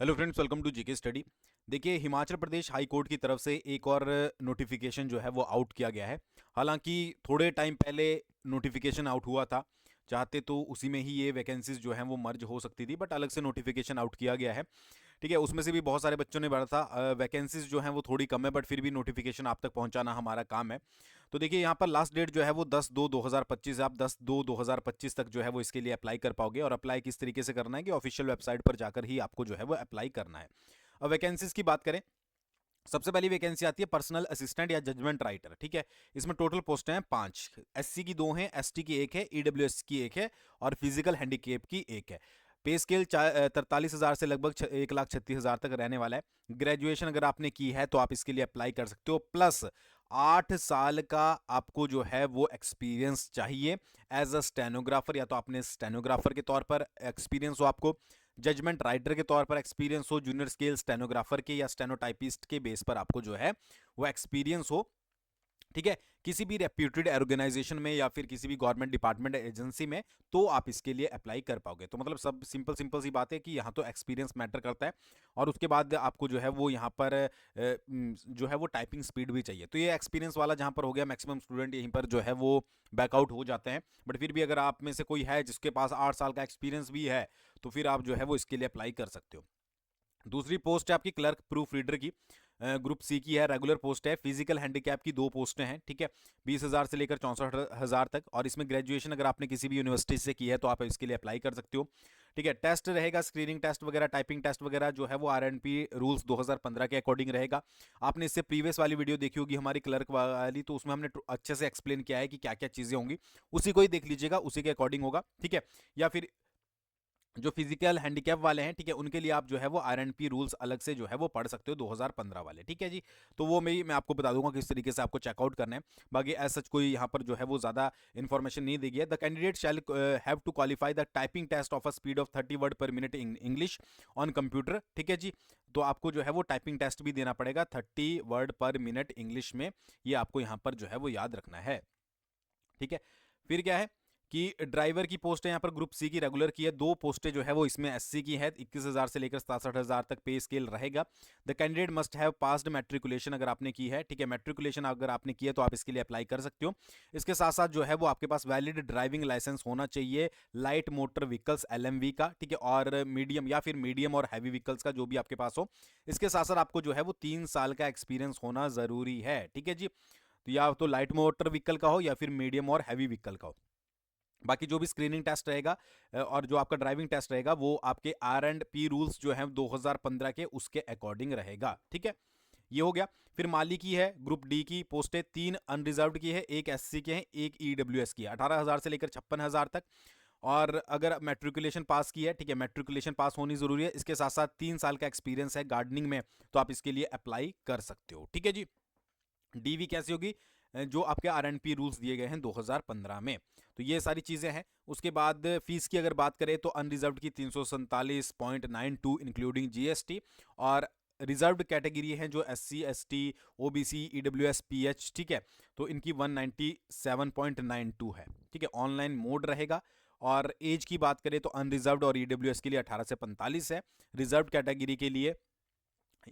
Hello friends, welcome to GK study. देखिए, हिमाचल प्रदेश high court की तरफ से एक और नोटिफिकेशन जो है वो आउट किया गया है। हालांकि थोड़े टाइम पहले नोटिफिकेशन आउट हुआ था। चाहते तो उसी में ही ये वैकेंसीज जो हैं वो मर्ज हो सकती थी, बट अलग से नोटिफिकेशन आउट किया गया है। ठीक है, उसमें से भी बहुत सारे बच्चों ने भरा था। वैकेंसीज जो हैं वो थोड़ी कम है, बट फिर भी नोटिफिकेशन आप तक पहुंचाना हमारा काम है। तो देखिए, यहाँ पर लास्ट डेट जो है वो 10/2/2025 है। आप 10/2/2025 तक जो है वो इसके लिए अप्लाई कर पाओगे। और अप्लाई किस तरीके से करना है कि ऑफिशियल वेबसाइट पर जाकर ही आपको जो है वो अप्लाई करना है। अब वैकेंसीज की बात करें, सबसे पहली वैकेंसी आती है पर्सनल असिस्टेंट या जजमेंट राइटर। ठीक है, इसमें टोटल पोस्ट हैं 5। एससी की 2 हैं, एसटी की 1 है, ईडब्ल्यूएस की 1 है और फिजिकल हैंडीकेप की 1 है। पे स्केल 43,000 से लगभग 1,36,000 तक रहने वाला है। ग्रेजुएशन अगर आपने की है तो आप इसके लिए अप्लाई कर सकते हो, प्लस 8 साल का आपको जो है वो एक्सपीरियंस चाहिए एज अ स्टेनोग्राफर। या तो आपने स्टेनोग्राफर के तौर पर एक्सपीरियंस हो आपको, जजमेंट राइटर के तौर पर एक्सपीरियंस हो, जूनियर स्केल स्टेनोग्राफर के या स्टेनोटाइपिस्ट के बेस पर आपको जो है वो एक्सपीरियंस हो। ठीक है, किसी भी रेप्यूटेड ऑर्गेनाइजेशन में या फिर किसी भी गवर्नमेंट डिपार्टमेंट एजेंसी में, तो आप इसके लिए अप्लाई कर पाओगे। तो मतलब सब सिंपल सिंपल सी बात है कि यहाँ तो एक्सपीरियंस मैटर करता है। और उसके बाद आपको जो है वो यहाँ पर जो है वो टाइपिंग स्पीड भी चाहिए। तो ये एक्सपीरियंस वाला जहाँ पर हो गया, मैक्सिमम स्टूडेंट यहीं पर जो है वो बैकआउट हो जाते हैं। बट फिर भी अगर आप में से कोई है जिसके पास 8 साल का एक्सपीरियंस भी है, तो फिर आप जो है वो इसके लिए अप्लाई कर सकते हो। दूसरी पोस्ट है आपकी क्लर्क प्रूफ रीडर की, ग्रुप सी की है, रेगुलर पोस्ट है। फिजिकल हैंडीकैप की 2 पोस्टें हैं। ठीक है, 20,000 से लेकर 64,000 तक। और इसमें ग्रेजुएशन अगर आपने किसी भी यूनिवर्सिटी से की है तो आप इसके लिए अप्लाई कर सकते हो। ठीक है, टेस्ट रहेगा, स्क्रीनिंग टेस्ट वगैरह, टाइपिंग टेस्ट वगैरह जो है वो आरएनपी रूल्स 2015 के अकॉर्डिंग रहेगा। आपने इससे प्रीवियस वाली वीडियो देखी होगी हमारी क्लर्क वाली, तो उसमें हमने अच्छे से एक्सप्लेन किया है कि क्या क्या चीज़ें होंगी। उसी को ही देख लीजिएगा, उसी के अकॉर्डिंग होगा। ठीक है, या फिर जो फिजिकल हैंडीकैप वाले हैं, ठीक है, उनके लिए आप जो है वो आरएनपी रूल्स अलग से जो है वो पढ़ सकते हो, 2015 वाले। ठीक है जी, तो वो मैं आपको बता दूंगा किस तरीके से आपको चेकआउट करना है। बाकी एज सच कोई यहाँ पर जो है वो ज़्यादा इन्फॉर्मेशन नहीं दी गई है। The candidate shall have to qualify the typing test of a speed of 30 word per minute in English on computer. ठीक है जी, तो आपको जो है वो टाइपिंग टेस्ट भी देना पड़ेगा 30 वर्ड पर मिनट इंग्लिश में। ये आपको यहाँ पर जो है वो याद रखना है। ठीक है, फिर क्या है कि ड्राइवर की पोस्ट है यहाँ पर ग्रुप सी की, रेगुलर की है। 2 पोस्टें जो है वो इसमें एससी की है। 21,000 से लेकर 67,000 तक पे स्केल रहेगा। The candidate must have passed matriculation अगर आपने की है। ठीक है, मैट्रिकुलेशन अगर आपने की है तो आप इसके लिए अप्लाई कर सकते हो। इसके साथ साथ जो है वो आपके पास वैलिड ड्राइविंग लाइसेंस होना चाहिए, लाइट मोटर व्हीकल्स एलएमवी का। ठीक है, और मीडियम या फिर मीडियम और हैवी व्हीकल्स का जो भी आपके पास हो। इसके साथ साथ आपको जो है वो 3 साल का एक्सपीरियंस होना जरूरी है। ठीक है जी, तो या तो लाइट मोटर व्हीकल का हो या फिर मीडियम और हैवी व्हीकल का हो। बाकी जो भी स्क्रीनिंग टेस्ट रहेगा और जो आपका ड्राइविंग टेस्ट रहेगा वो आपके आर एंड पी रूल्स जो हैं 2015 के उसके अकॉर्डिंग रहेगा। ठीक है, ये हो गया। फिर माली की है ग्रुप डी की पोस्टें 3 अनरिजर्व्ड की है, 1 एससी के हैं, 1 ईडब्ल्यूएस की है, 18,000 से लेकर 56,000 तक। और अगर मैट्रिकुलेशन पास की है, ठीक है, मैट्रिकुलेशन पास होनी जरूरी है। इसके साथ साथ 3 साल का एक्सपीरियंस है गार्डनिंग में, तो आप इसके लिए अप्लाई कर सकते हो। ठीक है जी, डीवी कैसी होगी, जो आपके आरएनपी रूल्स दिए गए हैं 2015 में। तो ये सारी चीज़ें हैं। उसके बाद फीस की अगर बात करें तो अनरिजर्व्ड की 347.92 इंक्लूडिंग जीएसटी। और रिजर्व्ड कैटेगरी हैं जो SC ST OBC EWS pH. ठीक है, तो इनकी 197.92 है। ठीक है, ऑनलाइन मोड रहेगा। और एज की बात करें तो अनरिजर्व्ड और ईडब्ल्यूएस के लिए 18 से 45 है, रिजर्व्ड कैटेगरी के लिए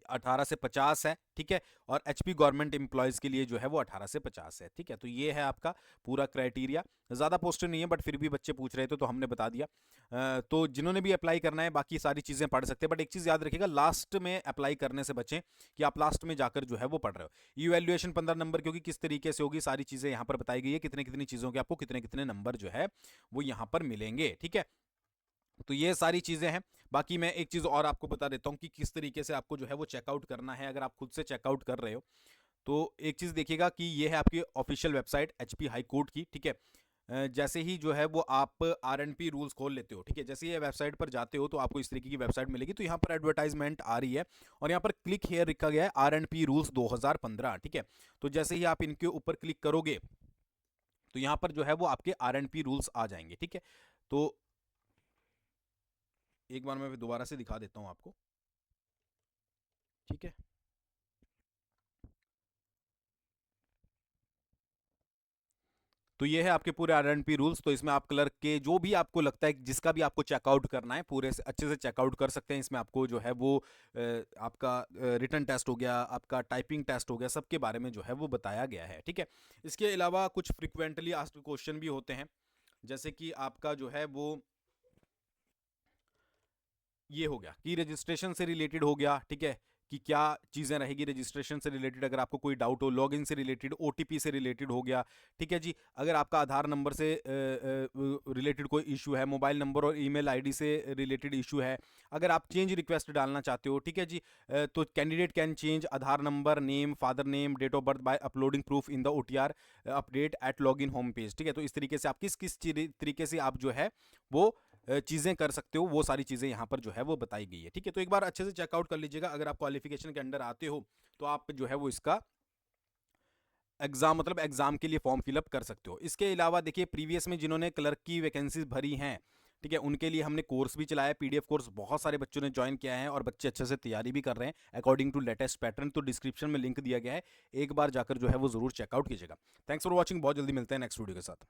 18 से 50 है। ठीक है, और एचपी गवर्नमेंट एम्प्लॉयज के लिए जो है वो 18 से 50 है। ठीक है, तो ये है आपका पूरा क्राइटेरिया। ज़्यादा पोस्टर नहीं है, बट फिर भी बच्चे पूछ रहे थे तो हमने बता दिया। तो जिन्होंने भी अप्लाई करना है बाकी सारी चीज़ें पढ़ सकते हैं, बट एक चीज़ याद रखिएगा, लास्ट में अप्लाई करने से बचें कि आप लास्ट में जाकर जो है वो पढ़ रहे हो। इवैल्यूएशन 15 नंबर क्योंकि किस तरीके से होगी सारी चीज़ें यहाँ पर बताई गई है, कितने कितनी चीज़ों के आपको कितने कितने नंबर जो है वो यहाँ पर मिलेंगे। ठीक है, तो ये सारी चीज़ें हैं। बाकी मैं एक चीज़ और आपको बता देता हूँ कि किस तरीके से आपको जो है वो चेकआउट करना है अगर आप खुद से चेकआउट कर रहे हो। तो एक चीज़ देखिएगा कि ये है आपकी official website HP high court की। ठीक है, जैसे ही जो है वो आप आर एन पी रूल्स खोल लेते हो, ठीक है, जैसे ही ये वेबसाइट पर जाते हो तो आपको इस तरीके की वेबसाइट मिलेगी। तो यहाँ पर एडवर्टाइजमेंट आ रही है और यहाँ पर क्लिक हेयर लिखा गया है आर एन पी रूल्स 2015। ठीक है, तो जैसे ही आप इनके ऊपर क्लिक करोगे तो यहाँ पर जो है वो आपके आर एन पी रूल्स आ जाएंगे। ठीक है, तो एक बार मैं दोबारा से दिखा देता हूँ आपको। ठीक है, तो ये है आपके पूरे आरएनपी रूल्स। तो इसमें आप क्लर्क के जो भी आपको लगता है जिसका भी आपको चेकआउट करना है पूरे से अच्छे से चेकआउट कर सकते हैं। इसमें आपको जो है वो आपका रिटन टेस्ट हो गया, आपका टाइपिंग टेस्ट हो गया, सबके बारे में जो है वो बताया गया है। ठीक है, इसके अलावा कुछ फ्रिक्वेंटली आस्क्ड क्वेश्चन भी होते हैं, जैसे कि आपका जो है वो ये हो गया कि रजिस्ट्रेशन से रिलेटेड हो गया। ठीक है, कि क्या चीज़ें रहेगी रजिस्ट्रेशन से रिलेटेड, अगर आपको कोई डाउट हो, लॉगिन से रिलेटेड, ओटीपी से रिलेटेड हो गया। ठीक है जी, अगर आपका आधार नंबर से रिलेटेड कोई इशू है, मोबाइल नंबर और ईमेल आईडी से रिलेटेड इशू है, अगर आप चेंज रिक्वेस्ट डालना चाहते हो, ठीक है जी, तो candidate can change Aadhaar number, name, father name, date of birth by uploading proof in the OTR update at login home page. ठीक है, तो इस तरीके से आप किस किस तरीके से आप जो है वो चीज़ें कर सकते हो, वो सारी चीज़ें यहाँ पर जो है वो बताई गई है। ठीक है, तो एक बार अच्छे से चेकआउट कर लीजिएगा। अगर आप क्वालिफिकेशन के अंडर आते हो तो आप जो है वो इसका एग्जाम मतलब एग्जाम के लिए फॉर्म फिलअप कर सकते हो। इसके अलावा देखिए, प्रीवियस में जिन्होंने क्लर्क की वैकेंसीज भरी हैं, ठीक है, उनके लिए हमने कोर्स भी चलाया, पीडीएफ कोर्स बहुत सारे बच्चों ने ज्वाइन किया है और बच्चे अच्छे से तैयारी भी कर रहे हैं अकॉर्डिंग टू लेटेस्ट पैटर्न। तो डिस्क्रिप्शन में लिंक दिया गया है, एक बार जाकर जो है वो जरूर चेकआउट कीजिएगा। थैंक्स फॉर वॉचिंग, बहुत जल्दी मिलते हैं नेक्स्ट वीडियो के साथ।